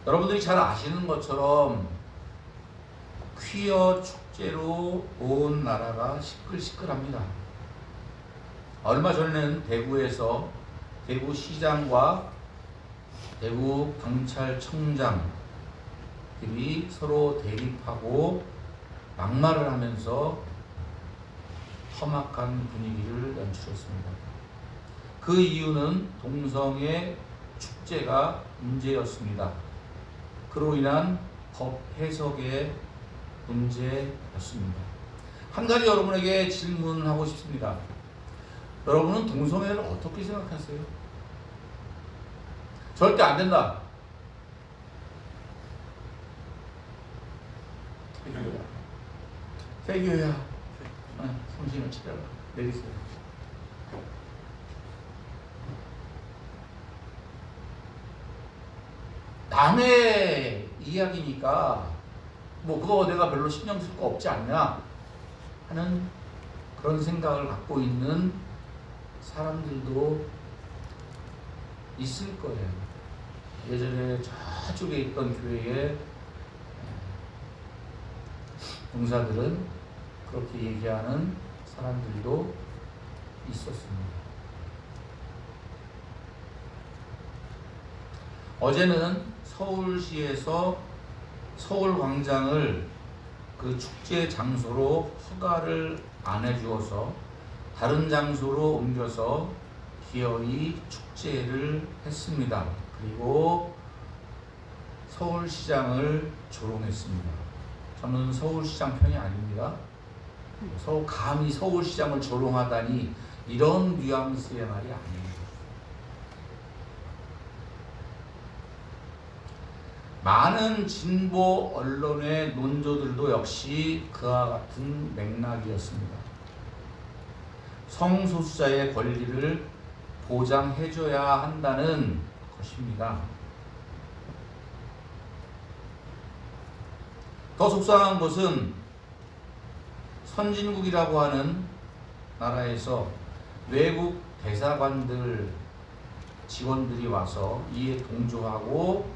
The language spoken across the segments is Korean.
여러분들이 잘 아시는 것처럼 퀴어 축제로 온 나라가 시끌시끌합니다. 얼마 전에는 대구에서 대구시장과 대구 경찰청장들이 서로 대립하고 막말을 하면서 험악한 분위기를 연출했습니다. 그 이유는 동성애 축제가 문제였습니다. 그로 인한 법 해석의 문제였습니다. 한 가지 여러분에게 질문하고 싶습니다. 여러분은 동성애를 어떻게 생각하세요? 절대 안 된다. 태교야. 정신을 차려라. 내리세요. 남의 이야기니까 뭐 그거 내가 별로 신경 쓸 거 없지 않냐 하는 그런 생각을 갖고 있는 사람들도 있을 거예요. 예전에 저쪽에 있던 교회의 봉사들은 그렇게 얘기하는 사람들도 있었습니다. 어제는 서울시에서 서울광장을 그 축제 장소로 허가를 안 해주어서 다른 장소로 옮겨서 기어이 축제를 했습니다. 그리고 서울시장을 조롱했습니다. 저는 서울시장 편이 아닙니다. 감히 서울시장을 조롱하다니 이런 뉘앙스의 말이 아닙니다. 많은 진보 언론의 논조들도 역시 그와 같은 맥락이었습니다. 성소수자의 권리를 보장해줘야 한다는 것입니다. 더 속상한 것은 선진국이라고 하는 나라에서 외국 대사관들 직원들이 와서 이에 동조하고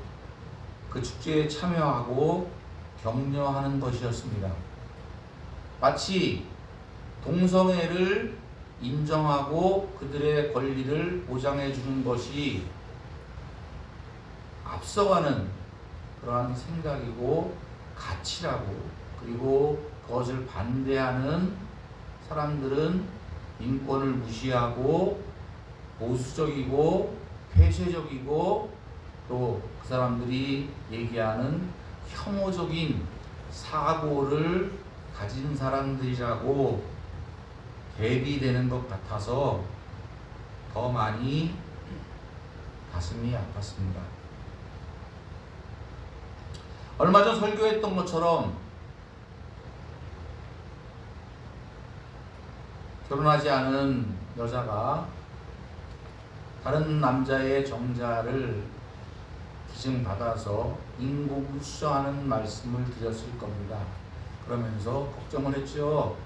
그 축제에 참여하고 격려하는 것이었습니다. 마치 동성애를 인정하고 그들의 권리를 보장해 주는 것이 앞서가는 그러한 생각이고 가치라고, 그리고 그것을 반대하는 사람들은 인권을 무시하고 보수적이고 폐쇄적이고 또 그 사람들이 얘기하는 혐오적인 사고를 가진 사람들이라고 대비되는 것 같아서 더 많이 가슴이 아팠습니다. 얼마 전 설교했던 것처럼 결혼하지 않은 여자가 다른 남자의 정자를 기증받아서 인공을 수정하는 말씀을 드렸을 겁니다. 그러면서 걱정을 했죠.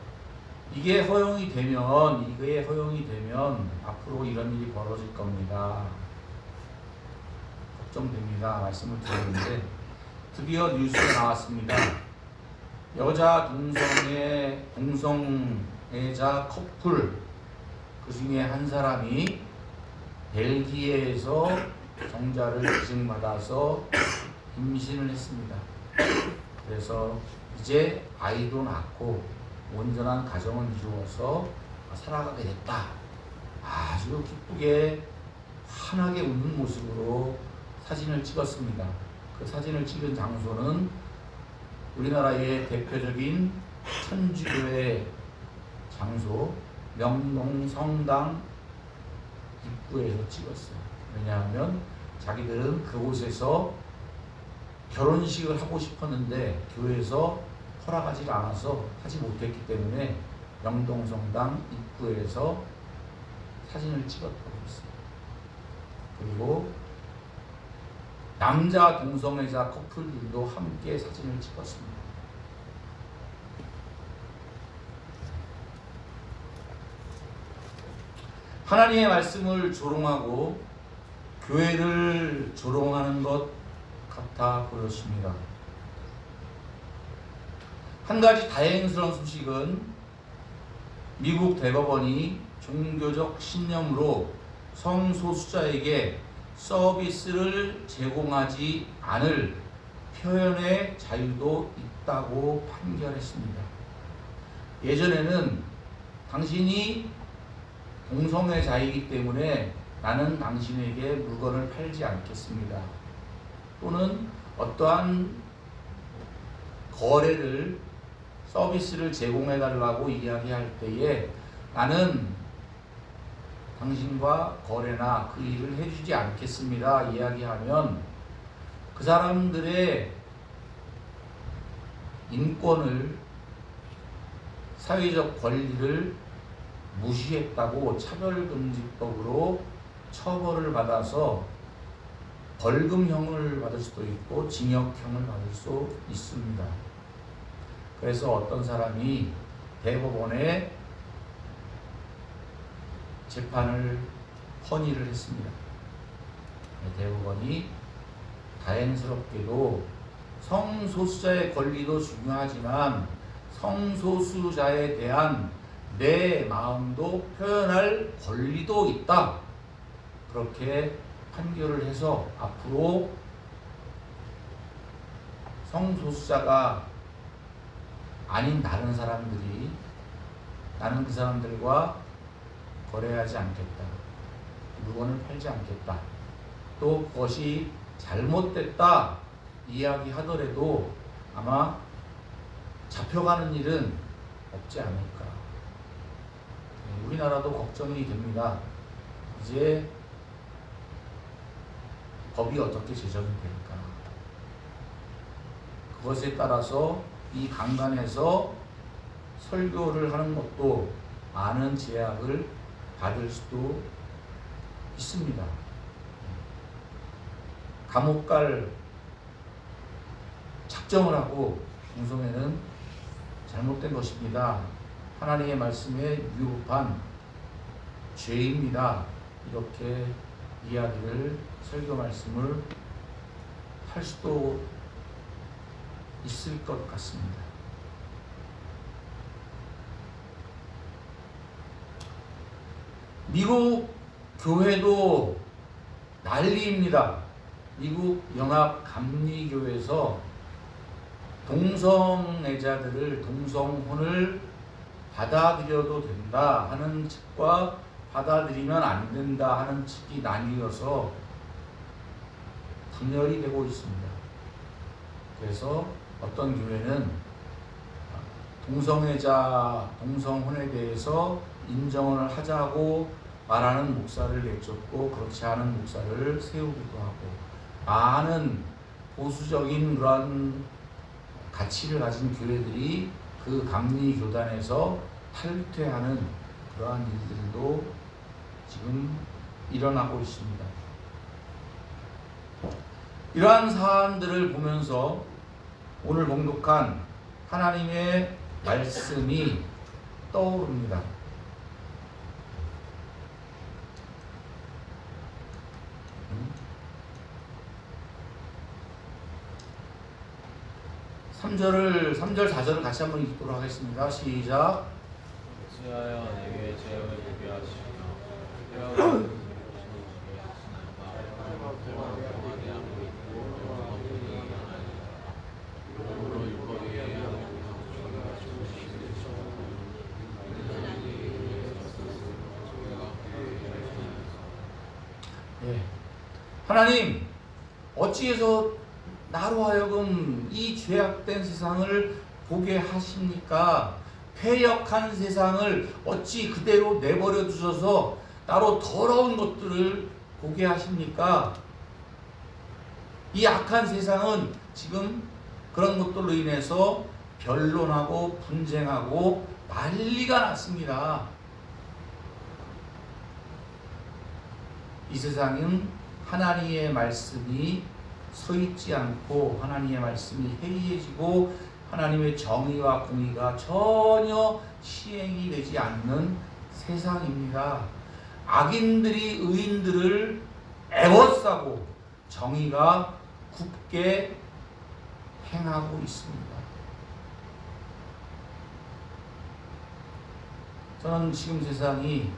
이게 허용이 되면 앞으로 이런 일이 벌어질 겁니다. 걱정됩니다. 말씀을 드렸는데 드디어 뉴스가 나왔습니다. 여자 동성애자 커플 그 중에 한 사람이 벨기에에서 정자를 기증받아서 임신을 했습니다. 그래서 이제 아이도 낳고 온전한 가정을 이루어서 살아가게 됐다. 아주 기쁘게 환하게 웃는 모습으로 사진을 찍었습니다. 그 사진을 찍은 장소는 우리나라의 대표적인 천주교의 장소 명동성당 입구에서 찍었어요. 왜냐하면 자기들은 그곳에서 결혼식을 하고 싶었는데 교회에서 허락하지 않아서 하지 못했기 때문에 명동성당 입구에서 사진을 찍었다고 했습니다. 그리고 남자 동성애자 커플들도 함께 사진을 찍었습니다. 하나님의 말씀을 조롱하고 교회를 조롱하는 것 같아 보였습니다. 한 가지 다행스러운 소식은 미국 대법원이 종교적 신념으로 성소수자에게 서비스를 제공하지 않을 표현의 자유도 있다고 판결했습니다. 예전에는 당신이 동성애자이기 때문에 나는 당신에게 물건을 팔지 않겠습니다. 또는 어떠한 거래를 서비스를 제공해달라고 이야기할 때에 나는 당신과 거래나 그 일을 해주지 않겠습니다 이야기하면 그 사람들의 인권을, 사회적 권리를 무시했다고 차별금지법으로 처벌을 받아서 벌금형을 받을 수도 있고 징역형을 받을 수 있습니다. 그래서 어떤 사람이 대법원에 재판을 헌의를 했습니다. 대법원이 다행스럽게도 성소수자의 권리도 중요하지만 성소수자에 대한 내 마음도 표현할 권리도 있다. 그렇게 판결을 해서 앞으로 성소수자가 아닌 다른 사람들이 나는 그 사람들과 거래하지 않겠다. 물건을 팔지 않겠다. 또 그것이 잘못됐다 이야기하더라도 아마 잡혀가는 일은 없지 않을까. 우리나라도 걱정이 됩니다. 이제 법이 어떻게 제정이 될까. 그것에 따라서 이 강단에서 설교를 하는 것도 많은 제약을 받을 수도 있습니다. 감옥 갈 작정을 하고 동성애는 잘못된 것입니다. 하나님의 말씀에 위법한 죄입니다. 이렇게 이야기를 설교 말씀을 할 수도 있을 것 같습니다. 미국 교회도 난리입니다. 미국 연합 감리교에서 동성애자들을 동성혼을 받아들여도 된다 하는 측과 받아들이면 안 된다 하는 측이 나뉘어서 분열이 되고 있습니다. 그래서 어떤 교회는 동성애자, 동성혼에 대해서 인정을 하자고 말하는 목사를 내쫓고 그렇지 않은 목사를 세우기도 하고 많은 보수적인 그런 가치를 가진 교회들이 그 감리 교단에서 탈퇴하는 그러한 일들도 지금 일어나고 있습니다. 이러한 사안들을 보면서 오늘 봉독한 하나님의 말씀이 떠오릅니다. 3절, 4절을 같이 한번 읽도록 하겠습니다. 시작. 그리하여 내게 죄를 보게 하시며 하나님, 어찌해서 나로 하여금 이 죄악된 세상을 보게 하십니까? 패역한 세상을 어찌 그대로 내버려 두셔서 나로 더러운 것들을 보게 하십니까? 이 악한 세상은 지금 그런 것들로 인해서 변론하고 분쟁하고 난리가 났습니다. 이 세상은 하나님의 말씀이 서 있지 않고 하나님의 말씀이 해이해지고 하나님의 정의와 공의가 전혀 시행이 되지 않는 세상입니다. 악인들이 의인들을 애워싸고 정의가 굳게 행하고 있습니다. 저는 지금 세상이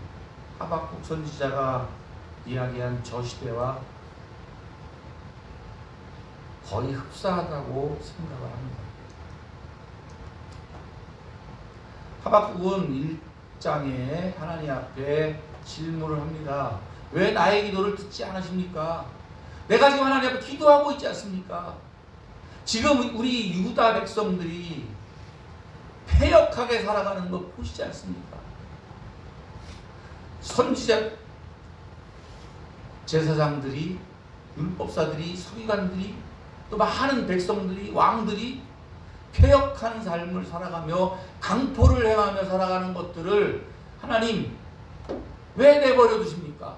하박국 선지자가 이야기한 저 시대와 거의 흡사하다고 생각을 합니다. 하박국은 1장에 하나님 앞에 질문을 합니다. 왜 나의 기도를 듣지 않으십니까? 내가 지금 하나님 앞에 기도하고 있지 않습니까? 지금 우리 유다 백성들이 패역하게 살아가는 거 보시지 않습니까? 선지자 제사장들이, 율법사들이, 서기관들이, 또 많은 백성들이, 왕들이 패역한 삶을 살아가며 강포를 행하며 살아가는 것들을 하나님 왜 내버려 두십니까?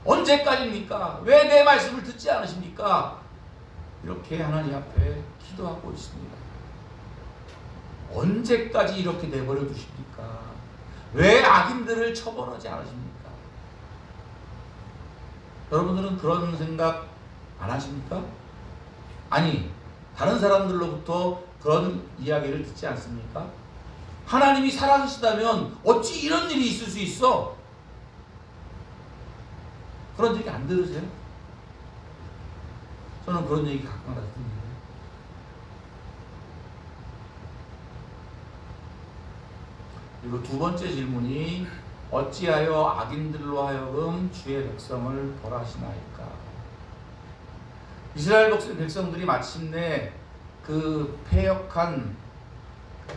언제까지입니까? 왜 내 말씀을 듣지 않으십니까? 이렇게 하나님 앞에 기도하고 있습니다. 언제까지 이렇게 내버려 두십니까? 왜 악인들을 처벌하지 않으십니까? 여러분들은 그런 생각 안 하십니까? 아니, 다른 사람들로부터 그런 이야기를 듣지 않습니까? 하나님이 살아계시다면 어찌 이런 일이 있을 수 있어? 그런 얘기 안 들으세요? 저는 그런 얘기 가끔 듣습니다. 그리고 두 번째 질문이 어찌하여 악인들로 하여금 주의 백성을 벌하시나이까? 이스라엘 백성들이 마침내 그 패역한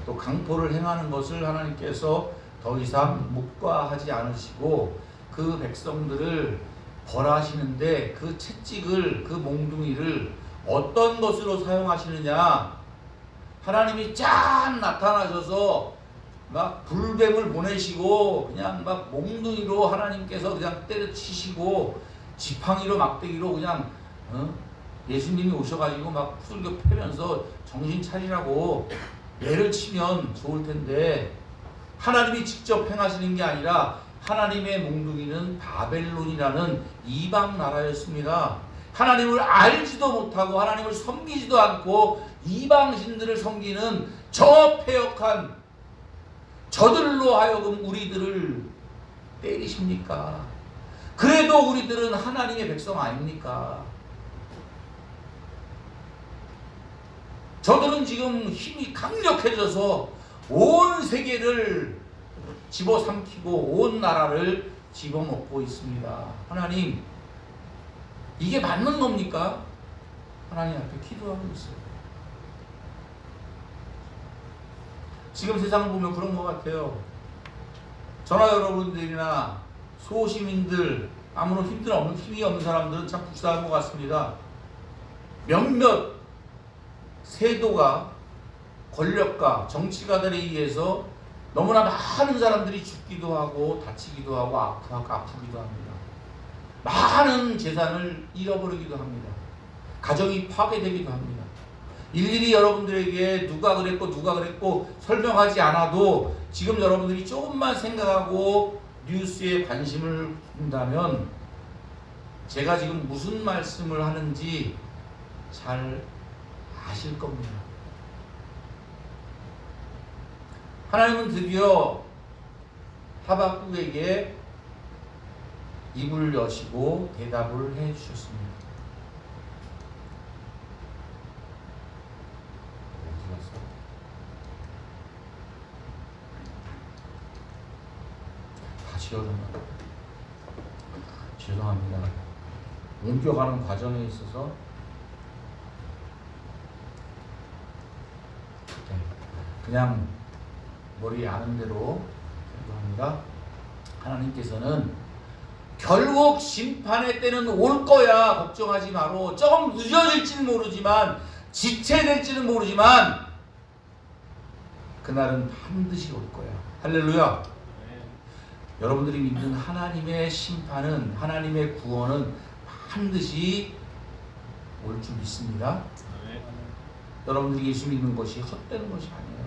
또 강포를 행하는 것을 하나님께서 더 이상 묵과하지 않으시고 그 백성들을 벌하시는데 그 채찍을, 그 몽둥이를 어떤 것으로 사용하시느냐? 하나님이 짠 나타나셔서 막 불뱀을 보내시고 그냥 막 몽둥이로 하나님께서 그냥 때려치시고 지팡이로 막대기로 그냥 예수님이 오셔가지고 막 풀교 패면서 정신 차리라고 매를 치면 좋을 텐데 하나님이 직접 행하시는 게 아니라 하나님의 몽둥이는 바벨론이라는 이방 나라였습니다. 하나님을 알지도 못하고 하나님을 섬기지도 않고 이방신들을 섬기는 저 패역한 저들로 하여금 우리들을 때리십니까? 그래도 우리들은 하나님의 백성 아닙니까? 저들은 지금 힘이 강력해져서 온 세계를 집어삼키고 온 나라를 집어먹고 있습니다. 하나님, 이게 맞는 겁니까? 하나님 앞에 기도하고 있어요. 지금 세상을 보면 그런 것 같아요. 저나 여러분들이나 소시민들, 아무런 힘이 없는 사람들은 참 불쌍한 것 같습니다. 몇몇 세도가, 권력가, 정치가들에 의해서 너무나 많은 사람들이 죽기도 하고 다치기도 하고 아프기도 합니다. 많은 재산을 잃어버리기도 합니다. 가정이 파괴되기도 합니다. 일일이 여러분들에게 누가 그랬고 설명하지 않아도 지금 여러분들이 조금만 생각하고 뉴스에 관심을 둔다면 제가 지금 무슨 말씀을 하는지 잘 아실 겁니다. 하나님은 드디어 하박국에게 입을 여시고 대답을 해 주셨습니다. 다시 열어놔. 죄송합니다. 옮겨가는 과정에 있어서 그냥 머리 아는 대로 합니다. 하나님께서는 결국 심판의 때는 올 거야. 걱정하지 마로. 조금 늦어질지는 모르지만 지체될지는 모르지만 그날은 반드시 올 거야. 할렐루야. 여러분들이 믿는 하나님의 심판은, 하나님의 구원은 반드시 올 줄 믿습니다. 여러분들이 예수 믿는 것이 헛되는 것이 아니에요.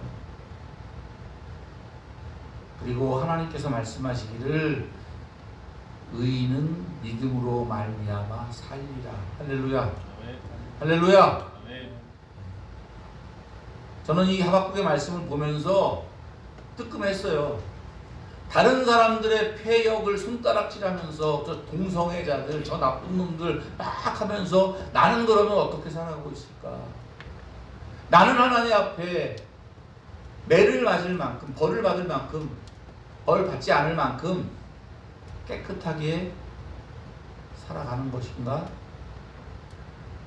그리고 하나님께서 말씀하시기를 의인은 믿음으로 말미암아 살리라. 할렐루야. 할렐루야. 아멘. 저는 이 하박국의 말씀을 보면서 뜨끔했어요. 다른 사람들의 폐역을 손가락질하면서 저 동성애자들, 저 나쁜 놈들 막 하면서 나는 그러면 어떻게 살아가고 있을까? 나는 하나님 앞에 매를 맞을 만큼, 벌을 받을 만큼, 벌 받지 않을 만큼 깨끗하게 살아가는 것인가?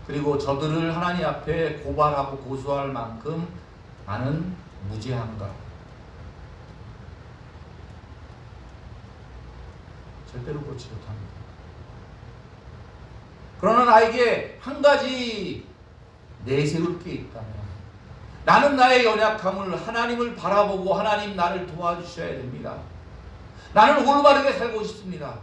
그리고 저들을 하나님 앞에 고발하고 고소할 만큼 나는 무죄한가? 절대로 그렇지 못합니다. 그러나 나에게 한 가지 내세울 게 있다면, 나는 나의 연약함을 하나님을 바라보고 하나님 나를 도와주셔야 됩니다. 나는 올바르게 살고 싶습니다.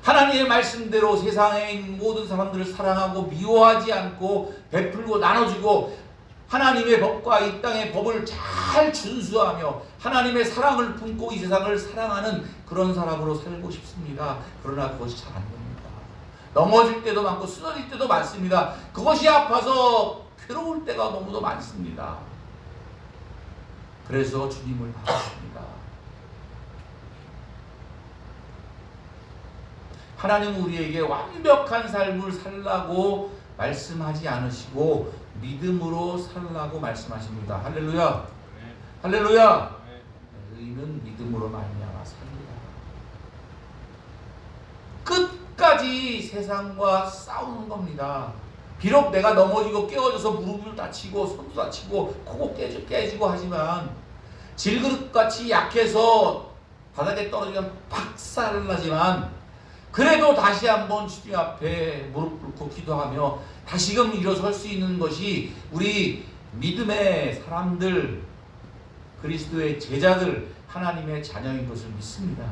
하나님의 말씀대로 세상에 있는 모든 사람들을 사랑하고 미워하지 않고 베풀고 나눠주고 하나님의 법과 이 땅의 법을 잘 준수하며 하나님의 사랑을 품고 이 세상을 사랑하는 그런 사람으로 살고 싶습니다. 그러나 그것이 잘 안 됩니다. 넘어질 때도 많고 쓰러질 때도 많습니다. 그것이 아파서 괴로울 때가 너무도 많습니다. 그래서 주님을 바랍니다. 하나님은 우리에게 완벽한 삶을 살라고 말씀하지 않으시고 믿음으로 살라고 말씀하십니다. 할렐루야. 네. 할렐루야. 네. 의인은 믿음으로 말미암아 삽니다. 끝까지 세상과 싸우는 겁니다. 비록 내가 넘어지고 깨어져서 무릎을 다치고 손도 다치고 코고 깨지고 하지만 질그릇같이 약해서 바닥에 떨어지면 박살나지만 그래도 다시 한번 주님 앞에 무릎 꿇고 기도하며 다시금 일어설 수 있는 것이 우리 믿음의 사람들, 그리스도의 제자들, 하나님의 자녀인 것을 믿습니다.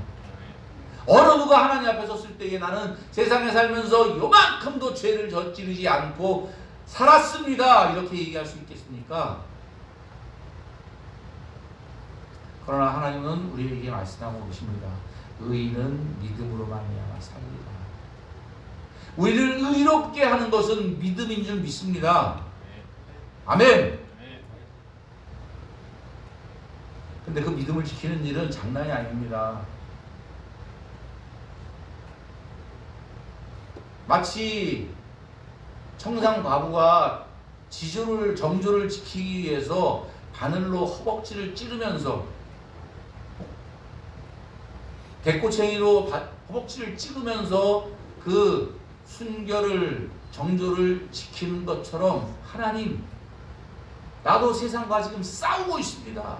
어느 누가 하나님 앞에 섰을 때에 나는 세상에 살면서 요만큼도 죄를 저지르지 않고 살았습니다, 이렇게 얘기할 수 있겠습니까? 그러나 하나님은 우리에게 말씀하고 계십니다. 의인은 믿음으로 말미암아 살리라. 우리를 의롭게 하는 것은 믿음인 줄 믿습니다. 아멘. 근데 그 믿음을 지키는 일은 장난이 아닙니다. 마치 청상 과부가 정조를 지키기 위해서 바늘로 허벅지를 찌르면서 대꼬챙이로 허벅지를 찌르면서 그 정조를 지키는 것처럼 하나님, 나도 세상과 지금 싸우고 있습니다.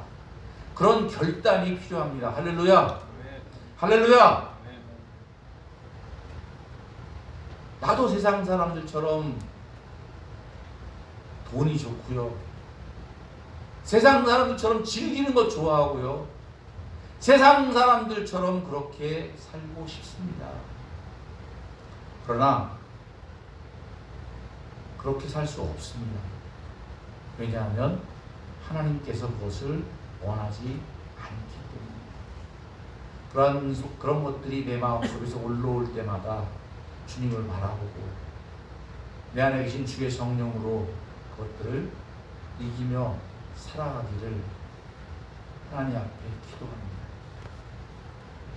그런 결단이 필요합니다. 할렐루야. 할렐루야. 나도 세상 사람들처럼 돈이 좋고요. 세상 사람들처럼 즐기는 것 좋아하고요. 세상 사람들처럼 그렇게 살고 싶습니다. 그러나 그렇게 살 수 없습니다. 왜냐하면 하나님께서 그것을 원하지 않기 때문입니다. 그런 것들이 내 마음속에서 올라올 때마다 주님을 바라보고 내 안에 계신 주의 성령으로 그것들을 이기며 살아가기를 하나님 앞에 기도합니다.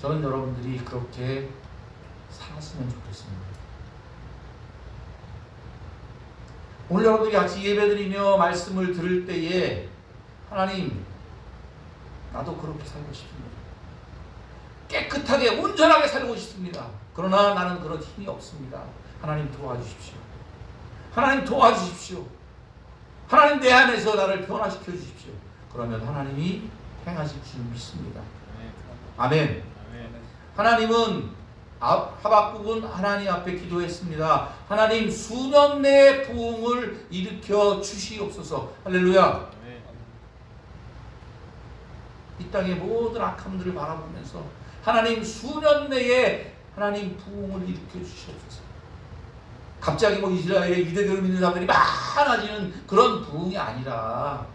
저는 여러분들이 그렇게 살았으면 좋겠습니다. 오늘 여러분들이 같이 예배드리며 말씀을 들을 때에 하나님, 나도 그렇게 살고 싶습니다. 깨끗하게 온전하게 살고 싶습니다. 그러나 나는 그런 힘이 없습니다. 하나님 도와주십시오. 하나님 도와주십시오. 하나님 내 안에서 나를 변화시켜 주십시오. 그러면 하나님이 행하실 줄 믿습니다. 아멘. 하나님은 하박국은 하나님 앞에 기도했습니다. 하나님, 수년 내에 부흥을 일으켜 주시옵소서. 할렐루야. 이 땅의 모든 악함들을 바라보면서 하나님, 수년 내에 하나님 부흥을 일으켜 주시옵소서. 갑자기 이스라엘의 유대교를 믿는 사람들이 많아지는 그런 부흥이 아니라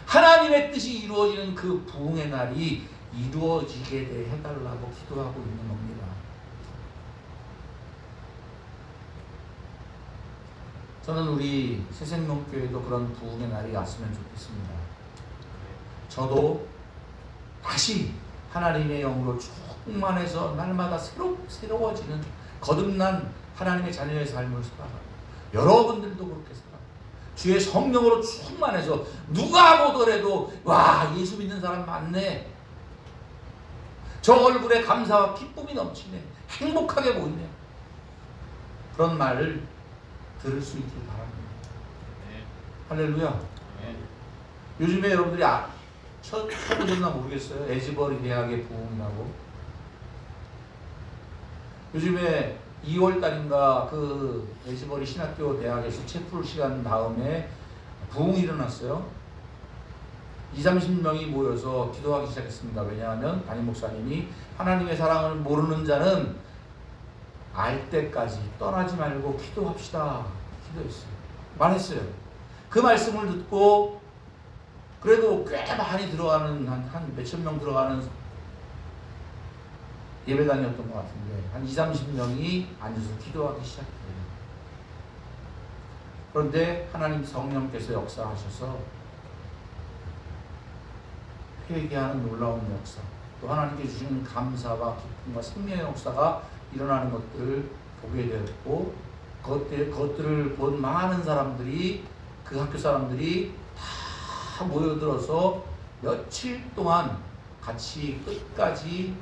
하나님의 뜻이 이루어지는 그 부흥의 날이 이루어지게 해달라고 기도하고 있는 겁니다. 저는 우리 새생명교회도 그런 부흥의 날이 왔으면 좋겠습니다. 저도 다시 하나님의 영으로 충만해서 날마다 새로워지는 거듭난 하나님의 자녀의 삶을 살아가고, 여러분들도 그렇게 살아가고, 주의 성령으로 충만해서 누가 보더라도 와, 예수 믿는 사람 많네, 저 얼굴에 감사와 기쁨이 넘치네, 행복하게 보이네, 그런 말을 들을 수 있길 바랍니다. 할렐루야. 요즘에 여러분들이 쳐보셨나 모르겠어요. 에즈버리 대학의 부흥이라고. 요즘에 2월달인가 그 에즈버리 신학교 대학에서 채플 시간 다음에 부흥이 일어났어요. 20-30명이 모여서 기도하기 시작했습니다. 왜냐하면 담임 목사님이 하나님의 사랑을 모르는 자는 알 때까지 떠나지 말고 기도합시다, 기도했어요. 말했어요. 그 말씀을 듣고 그래도 꽤 많이 들어가는, 한 몇천 명 들어가는 예배당이었던 것 같은데 한 20-30명이 앉아서 기도하기 시작해요. 그런데 하나님 성령께서 역사하셔서 회개하는 놀라운 역사, 또 하나님께 주시는 감사와 기쁨과 생명의 역사가 일어나는 것들을 보게 되었고, 그것들을 본 많은 사람들이, 그 학교 사람들이 다 모여들어서 며칠 동안 같이 끝까지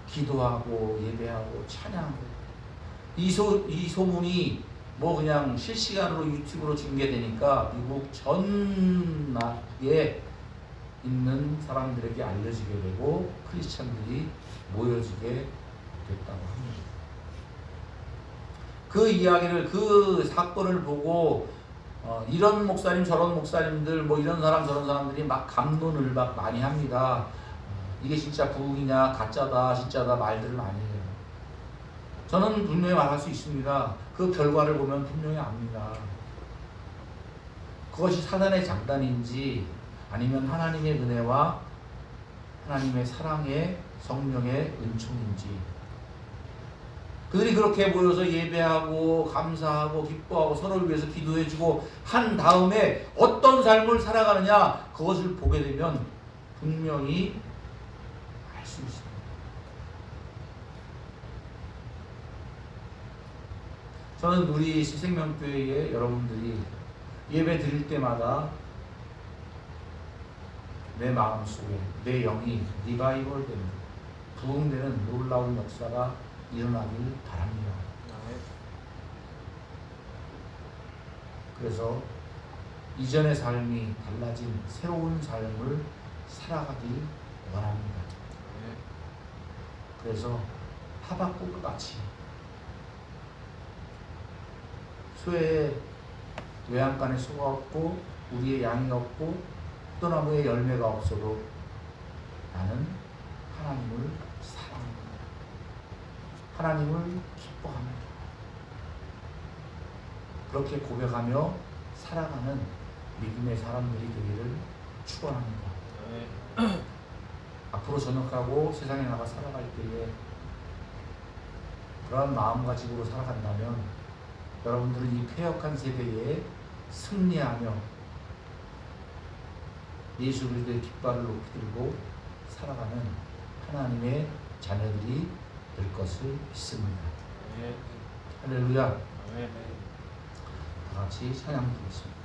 기도하고 예배하고 찬양하고, 이 소문이 뭐 그냥 실시간으로 유튜브로 중계되니까 미국 전 나라에 있는 사람들에게 알려지게 되고 크리스찬들이 모여지게 됐다고 합니다. 그 이야기를, 그 사건을 보고 이런 목사님 저런 목사님들 뭐 이런 사람 저런 사람들이 막 감론을 막 많이 합니다. 이게 진짜 부흥이냐 가짜다 진짜다 말들을 많이 해요. 저는 분명히 말할 수 있습니다. 그 결과를 보면 분명히 압니다. 그것이 사단의 장단인지 아니면 하나님의 은혜와 하나님의 사랑의 성령의 은총인지. 그들이 그렇게 모여서 예배하고 감사하고 기뻐하고 서로를 위해서 기도해주고 한 다음에 어떤 삶을 살아가느냐, 그것을 보게 되면 분명히 알 수 있습니다. 저는 우리 새생명교회에 여러분들이 예배 드릴 때마다 내 마음속에 내 영이 리바이벌 되는, 부흥되는 놀라운 역사가 일어나길 바랍니다. 그래서 이전의 삶이 달라진 새로운 삶을 살아가길 원합니다. 그래서 하박국 같이 소의 외양간에 소가 없고 우리의 양이 없고 포도나무에 열매가 없어도 나는 하나님을 사랑합니다. 하나님을 기뻐합니다. 그렇게 고백하며 살아가는 믿음의 사람들이 되기를 축원합니다. 앞으로 전역하고 세상에 나가 살아갈 때에 그러한 마음가짐으로 살아간다면 여러분들은 이 패역한 세대에 승리하며 예수 그리스도의 깃발을 높이 들고 살아가는 하나님의 자녀들이 될 것을 믿습니다. 할렐루야. 다 같이 찬양 드리겠습니다.